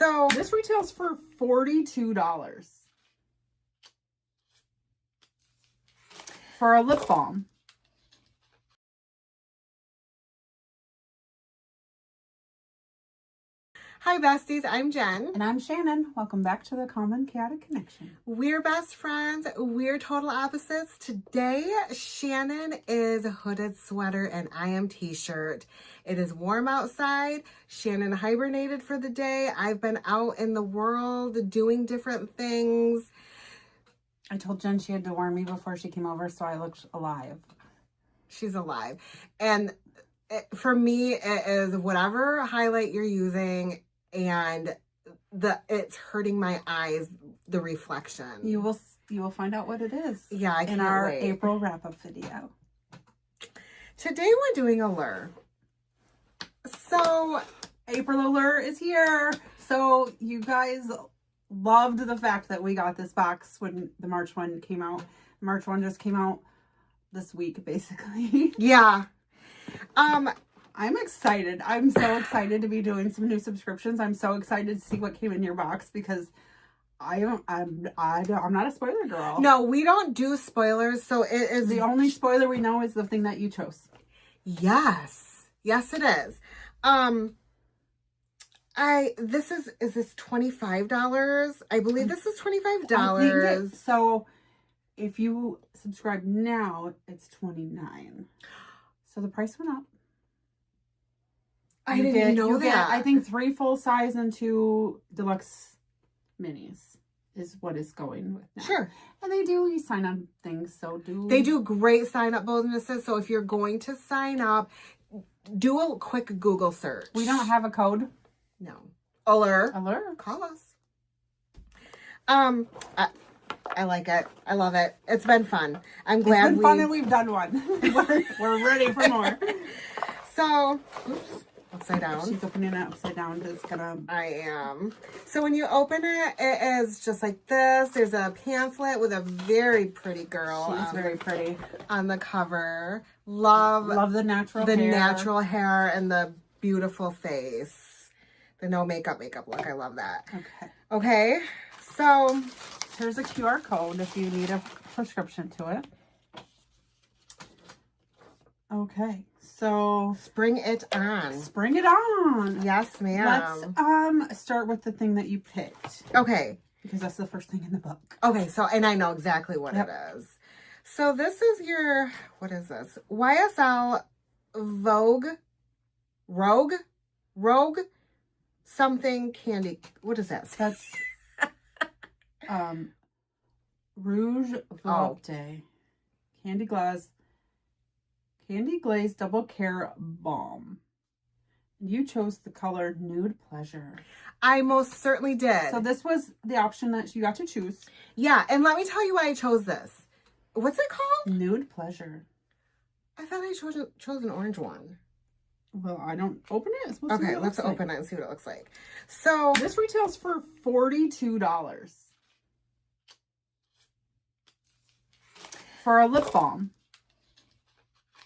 So this retails for $42 for a lip balm. hi besties, I'm Jen. And I'm Shannon. Welcome back to the Calm and Chaotic Connection. We're best friends. We're total opposites. Today, Shannon is hooded sweater and I am t-shirt. It is warm outside. Shannon hibernated for the day. I've been out in the world doing different things. I told Jen she had to warn me before she came over, so I looked alive. She's alive. And for me, it is whatever highlight you're using, and it's hurting my eyes, the reflection. You will find out what it is. Yeah, I can't in our wait. April wrap-up video. Today we're doing Allure. So April Allure is here. So you guys loved the fact that we got this box when the March one came out. March one just came out this week, basically. yeah. I'm excited. I'm so excited to be doing some new subscriptions. I'm so excited to see what came in your box because I'm not a spoiler girl. No, we don't do spoilers, so it is The only spoiler we know is the thing that you chose. Yes. Yes, it is. Is this $25? I believe this is $25. So if you subscribe now, it's $29. So the price went up. I didn't know that. I think 3 full size and 2 deluxe minis is what is going with now. Sure. And they do sign up things, so They do great sign up bonuses. So if you're going to sign up, do a quick Google search. We don't have a code. No. Allure. Allure. Call us. I like it. I love it. It's been fun. I'm glad it's been fun and we've done one. we're ready for more. So, oops. Upside down. She's opening it upside down. It's gonna. I am. So when you open it, it is just like this. There's a pamphlet with a very pretty girl. She's very pretty on the cover. Love the natural hair and the beautiful face. The no makeup look. I love that. Okay. So here's a QR code if you need a prescription to it. Okay. So spring it on. Spring it on. Yes, ma'am. Let's start with the thing that you picked. Okay. Because that's the first thing in the book. Okay, so and I know exactly what it is. So this is your, what is this? YSL Rogue something candy. What is that? That's Rouge Volupté Candy Glaze Double Care Balm. You chose the color Nude Pleasure. I most certainly did. So this was the option that you got to choose. Yeah, and let me tell you why I chose this. What's it called? Nude Pleasure. I thought I chose an orange one. Well, I don't open it. Okay, let's open it and see what it looks like. So this retails for $42 for a lip balm.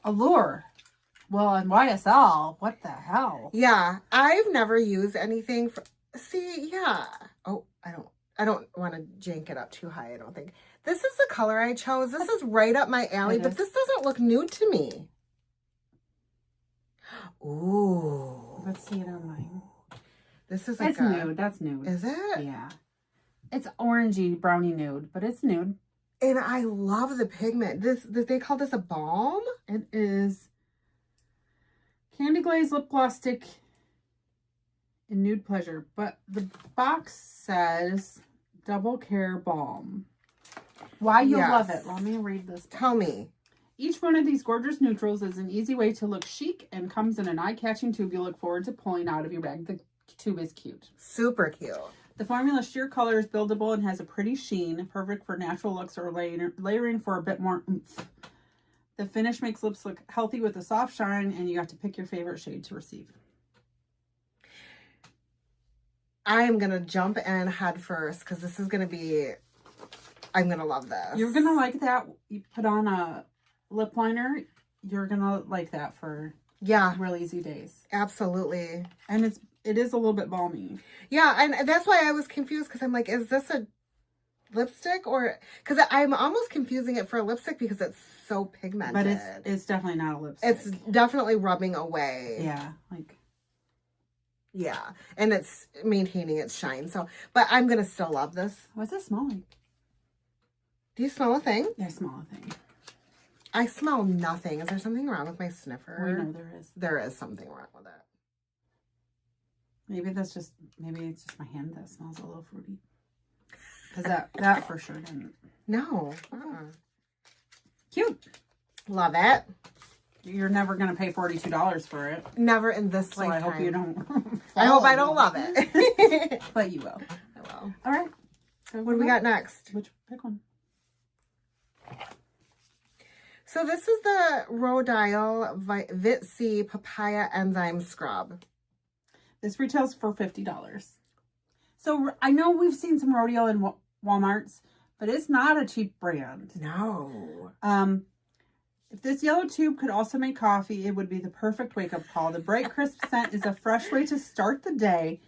Allure. Well, and YSL, what the hell? Yeah, I've never used anything for, yeah. Oh, I don't want to jank it up too high, I don't think. This is the color I chose. This is right up my alley, but this doesn't look nude to me. Ooh. Let's see it on mine. This is like nude. That's nude. Is it? Yeah. It's orangey, brownie nude, but it's nude. And I love the pigment. They call this a balm? It is Candy Glaze Lip Gloss Stick in Nude Pleasure. But the box says Double Care Balm. Why you'll love it. Let me read this. Tell me. Each one of these gorgeous neutrals is an easy way to look chic and comes in an eye-catching tube you look forward to pulling out of your bag. The tube is cute. Super cute. The formula's sheer color is buildable and has a pretty sheen, perfect for natural looks or layering for a bit more oomph. The finish makes lips look healthy with a soft shine, and you got to pick your favorite shade to receive. I am going to jump in head first because this is going to be, I'm going to love this. You're going to like that. You put on a lip liner, you're going to like that for really easy days. Absolutely. And it's it is a little bit balmy. Yeah, and that's why I was confused because I'm like, is this a lipstick or because I'm almost confusing it for a lipstick because it's so pigmented. But it's definitely not a lipstick. It's definitely rubbing away. Yeah, like yeah, and it's maintaining its shine. So, but I'm gonna still love this. What's it smell like? Do you smell a thing? I smell a thing. I smell nothing. Is there something wrong with my sniffer? We know there is. There is something wrong with it. Maybe it's just my hand that smells a little fruity. Because that for sure didn't. No. Cute. Love it. You're never going to pay $42 for it. Never in this so lifetime. I hope you don't. I hope I don't love it. But you will. I will. All right. So what do we got next? Pick one. So this is the Rhodile Vit C Papaya Enzyme Scrub. This retails for $50. So I know we've seen some Rodeo in Walmarts, but it's not a cheap brand. No. If this yellow tube could also make coffee, it would be the perfect wake-up call. The bright, crisp scent is a fresh way to start the day,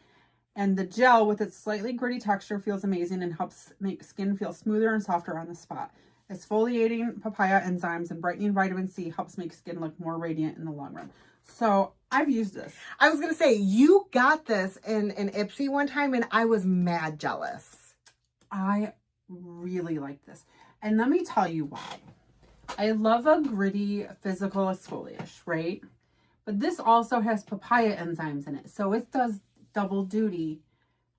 and the gel with its slightly gritty texture feels amazing and helps make skin feel smoother and softer on the spot. Exfoliating papaya enzymes and brightening vitamin C helps make skin look more radiant in the long run. So I've used this. I was going to say, you got this in Ipsy one time and I was mad jealous. I really like this. And let me tell you why. I love a gritty physical exfoliation, right? But this also has papaya enzymes in it. So it does double duty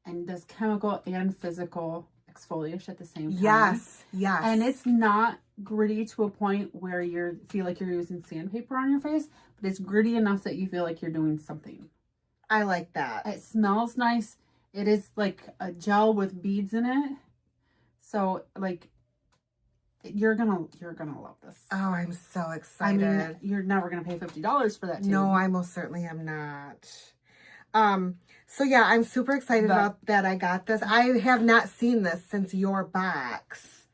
and does chemical and physical exfoliation at the same time. Yes, yes. And it's not gritty to a point where you feel like you're using sandpaper on your face, but it's gritty enough that you feel like you're doing something. I like that. It smells nice. It is like a gel with beads in it. So like you're gonna love this. Oh, I'm so excited. I mean, you're never gonna pay $50 for that tube. No, I most certainly am not. So yeah, I'm super excited about that I got this. I have not seen this since your box.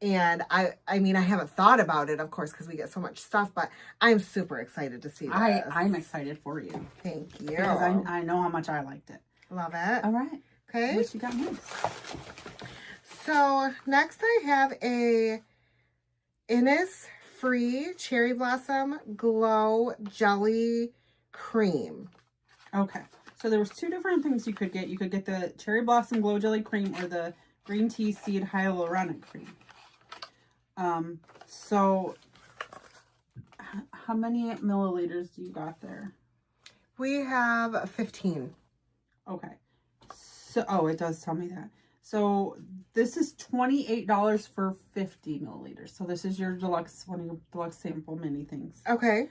And I mean, I haven't thought about it, of course, because we get so much stuff, but I'm super excited to see this. I'm excited for you. Thank you. Because I know how much I liked it. Love it. All right. Okay. What you got next? So next I have a Innisfree Cherry Blossom Glow Jelly Cream. Okay. So there was two different things you could get. You could get the Cherry Blossom Glow Jelly Cream or the Green Tea Seed Hyaluronic Cream. So how many milliliters do you got there? We have 15. Okay. So, it does tell me that. So this is $28 for 50 milliliters. So this is your deluxe, one of your deluxe sample mini things. Okay.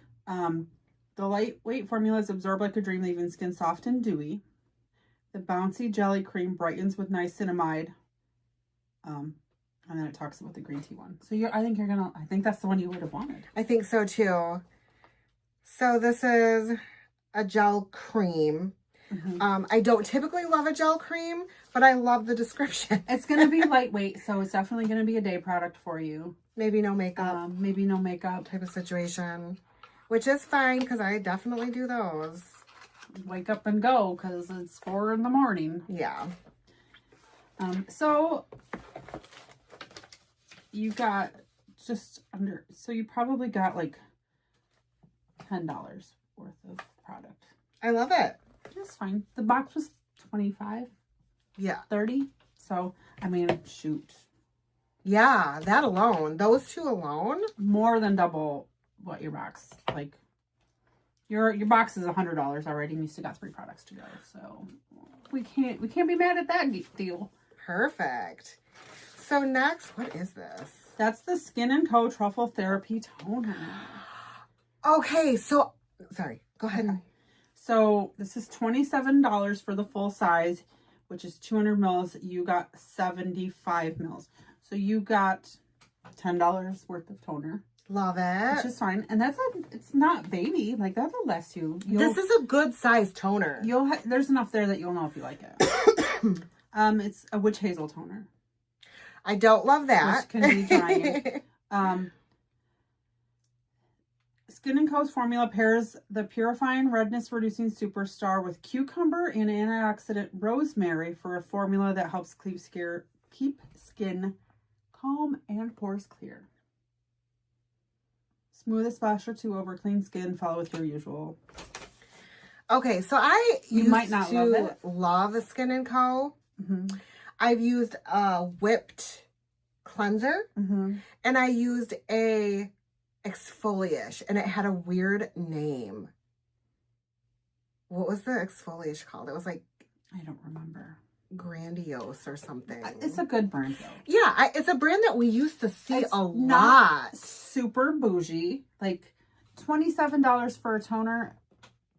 The lightweight formulas absorb like a dream, leaving skin soft and dewy. The bouncy jelly cream brightens with niacinamide. And then it talks about the green tea one. So I think that's the one you would have wanted. I think so too. So this is a gel cream. Mm-hmm. I don't typically love a gel cream, but I love the description. It's going to be lightweight, so it's definitely going to be a day product for you. Maybe no makeup. Maybe no makeup type of situation. Which is fine, because I definitely do those. Wake up and go, because it's 4 in the morning. Yeah. So you got so you probably got like $10 worth of product. I love it. That's fine. The box was $25. Yeah. $30. So, I mean, shoot. Yeah, that alone. Those two alone. More than double what your box, like, your box is $100 already, and you still got 3 products to go. So, we can't be mad at that deal. Perfect. So next, what is this? That's the Skin & Co. Truffle Therapy Toner. Okay, so, sorry, go ahead. Okay. So this is $27 for the full size, which is 200 mils. You got 75 mils. So you got $10 worth of toner. Love it. Which is fine. And it's not baby. Like, that'll last you. This is a good size toner. There's enough there that you'll know if you like it. It's a witch hazel toner. I don't love that. Which can be drying. Skin & Co.'s formula pairs the purifying redness reducing superstar with cucumber and antioxidant rosemary for a formula that helps keep skin calm and pores clear. Smooth a splash or two over clean skin. Follow with your usual. Okay, so I might not love Skin & Co. Mm-hmm. I've used a whipped cleanser, Mm-hmm. and I used a exfoliash, and it had a weird name. What was the exfoliash called? It was like, I don't remember. Grandiose or something. It's a good brand though. Yeah, it's a brand that we used to see It's a not lot. Super bougie. Like $27 for a toner.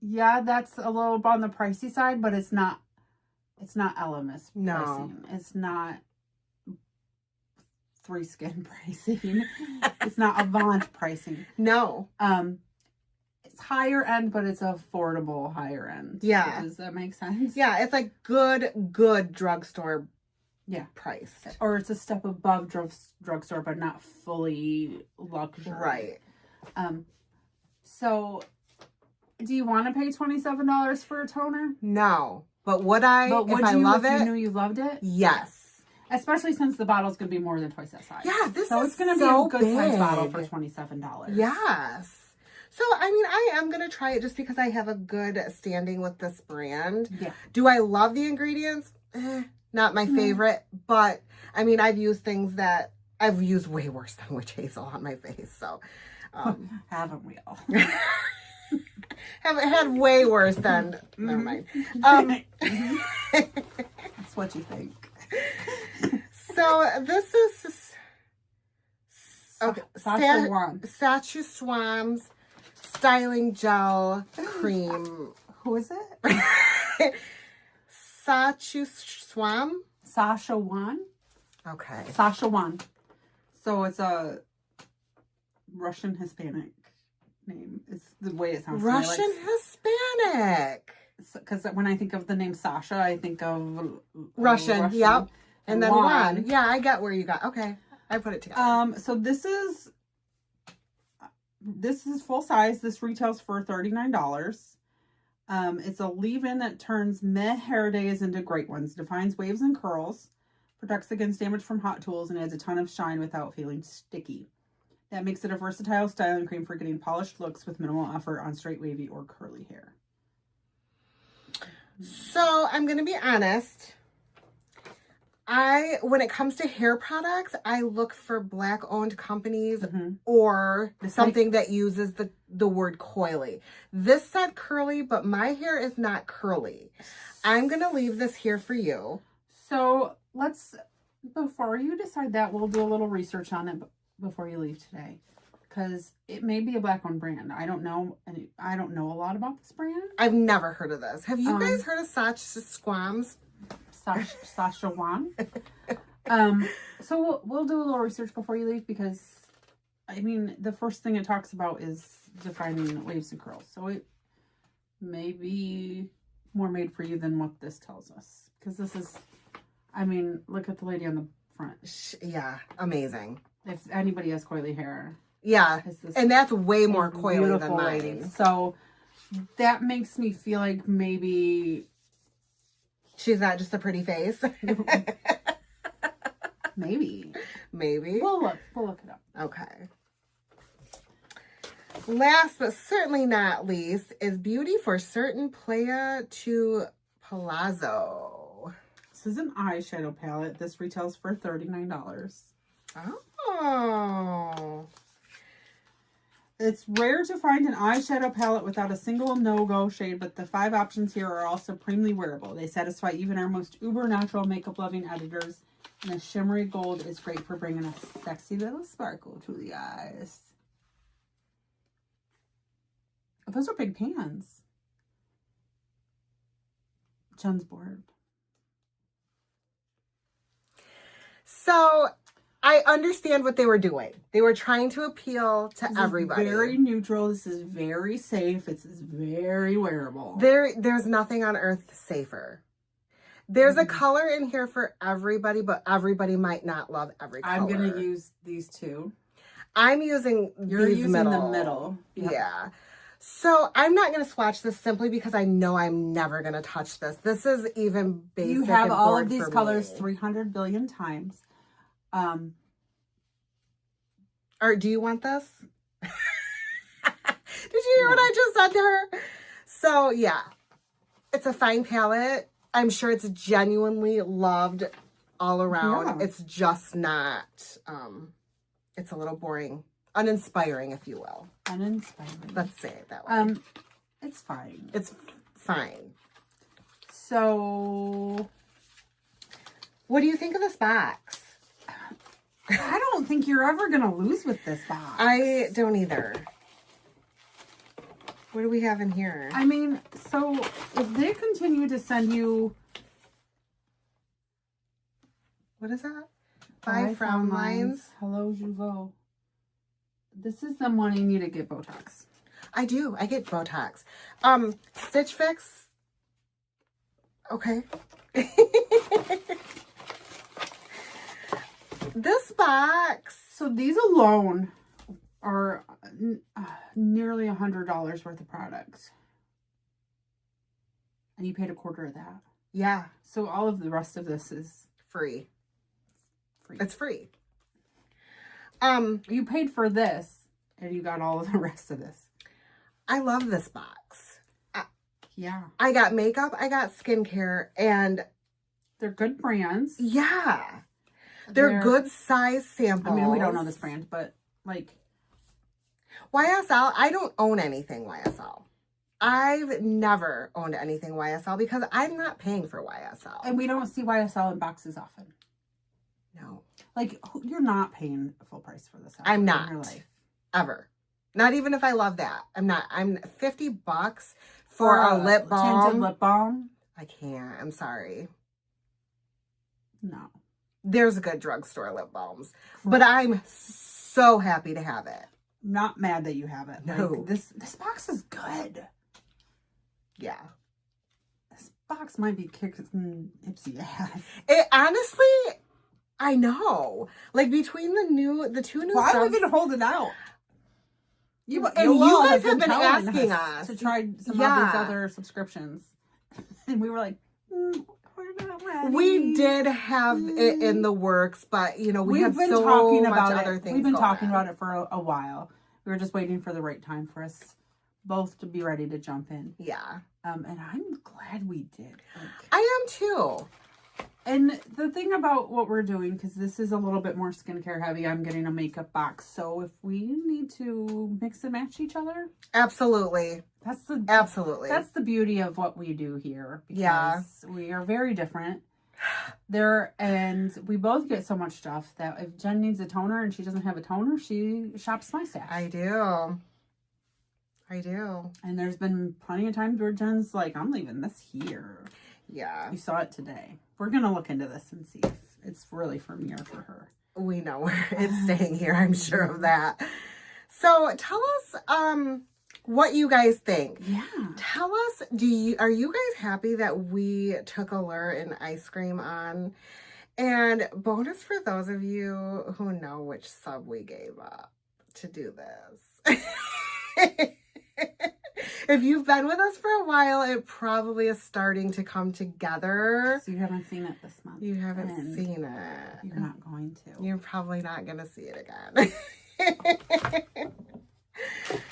Yeah, that's a little on the pricey side, but it's not LMS pricing. It's not Three Skin pricing. It's not Avant pricing. No. It's higher end, but it's affordable higher end. Yeah. Does that make sense? Yeah, it's like good drugstore price. Or it's a step above drugstore, but not fully luxury. Right. So do you want to pay $27 for a toner? No. But would I, if I love it? You knew you loved it? Yes. Especially since the bottle's going to be more than twice that size. Yeah, so it's going to be a good size bottle for $27. Yes. So, I mean, I am going to try it just because I have a good standing with this brand. Yeah. Do I love the ingredients? Not my favorite. But, I mean, I've used things that I've used way worse than witch hazel on my face. So, haven't we all? have had way worse than, never mind. That's what you think. So, this is... Okay, Sacha Swam's styling gel cream. Who is it? Sacha Swam. Sasha Wan. Okay. Sasha Wan. So it's a Russian Hispanic name. It's the way it sounds. Russian Hispanic. Because when I think of the name Sasha, I think of Russian. Yep. And then Juan. Yeah, I get where you got. Okay. I put it together. So this is full size. This retails for $39. It's a leave-in that turns meh hair days into great ones. Defines waves and curls, protects against damage from hot tools, and adds a ton of shine without feeling sticky. That makes it a versatile styling cream for getting polished looks with minimal effort on straight, wavy, or curly hair. So I'm gonna be honest. When it comes to hair products, I look for Black-owned companies or something that uses the word coily. This said curly, but my hair is not curly. I'm going to leave this here for you. So before you decide that, we'll do a little research on it before you leave today. Because it may be a Black-owned brand. I don't know. I don't know a lot about this brand. I've never heard of this. Have you guys heard of Sacha Swam's? Sasha Wan. So we'll do a little research before you leave because, I mean, the first thing it talks about is defining waves and curls. So it may be more made for you than what this tells us. Because this is, I mean, look at the lady on the front. Yeah, amazing. If anybody has coily hair. Yeah, and that's way more coily than mine. Lady. So that makes me feel like maybe... She's not just a pretty face. Maybe. We'll look it up. Okay. Last but certainly not least is Beauty for Certain Playa to Palazzo. This is an eyeshadow palette. This retails for $39. Oh. It's rare to find an eyeshadow palette without a single no-go shade, but the 5 options here are all supremely wearable. They satisfy even our most uber-natural makeup-loving editors, and the shimmery gold is great for bringing a sexy little sparkle to the eyes. Oh, those are big pans. Jen's bored. So... I understand what they were doing. They were trying to appeal to everybody. Very neutral. This is very safe. This is very wearable. There's nothing on earth safer. There's a color in here for everybody, but everybody might not love every color. I'm going to use these two. I'm using You're these using middle. the middle. Yep. Yeah. So I'm not going to swatch this simply because I know I'm never going to touch this. This is even basic. You have and all bored of these for colors me. 300 billion times. Or do you want this? Did you hear what I just said to her? So yeah, it's a fine palette. I'm sure it's genuinely loved all around. Yeah. It's just not, it's a little boring, uninspiring, if you will. Uninspiring. Let's say it that way. It's fine. It's fine. So, what do you think of this box? I don't think you're ever going to lose with this box. I don't either. What do we have in here? I mean, so if they continue to send you... What is that? 5 frown lines. Hello, Jouveau. This is them wanting you to get Botox. I do. I get Botox. Stitch Fix. Okay. This box. So these alone are nearly $100 worth of products. And you paid a quarter of that. Yeah. So all of the rest of this is Free. free. It's free. You paid for this and you got all of the rest of this. I love this box. Yeah. I got makeup, I got skincare, and They're good brands. yeah. They're good size samples. I mean, we don't know this brand, but like YSL, I don't own anything YSL. I've never owned anything YSL because I'm not paying for YSL. and we don't see YSL in boxes often. No. Like, you're not paying full price for this. I'm not. In your life. Ever. Not even if I love that. I'm not. I'm $50 for a lip balm. Tinted lip balm. I can't. I'm sorry. No. There's good drugstore lip balms. But I'm so happy to have it. Not mad that you have it. No. Like, this box is good. Yeah. This box might be kicking Ipsy ass. It honestly, I know. Like between the two new Why subs, even hold it out? You guys have been telling asking us to try some of Yeah. these other subscriptions. And we were like, we're not ready. we did have it in the works, but you know, we had been so talking much about other it. things. We've been going talking on. about it for a while. We were just waiting for the right time for us both to be ready to jump in. Yeah. And I'm glad we did. Like, I am too. and the thing about what we're doing, because this is a little bit more skincare heavy, I'm getting a makeup box. So if we need to mix and match each other, Absolutely. that's the Absolutely. That's the beauty of what we do here. Because Yeah. we are very different. And we both get so much stuff that if Jen needs a toner and she doesn't have a toner, she shops my stash. I do. I do. And there's been plenty of times where Jen's like, I'm leaving this here. Yeah. You saw it today. We're going to look into this and see if it's really for me or for her. We know where it's staying here. I'm sure of that. So tell us what you guys think. Yeah. Tell us, are you guys happy that we took Allure and ice cream on? And bonus for those of you who know which sub we gave up to do this. If you've been with us for a while, it probably is starting to come together. So you haven't seen it this month. You haven't And seen it. You're not going to. You're probably not going to see it again.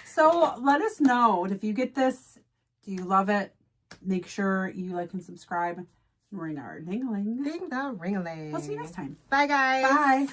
So let us know if you get this. Do you love it? Make sure you like and subscribe. Ring our ding-a-ling. Ding the ring-a-ling. We'll see you next time. Bye, guys. Bye.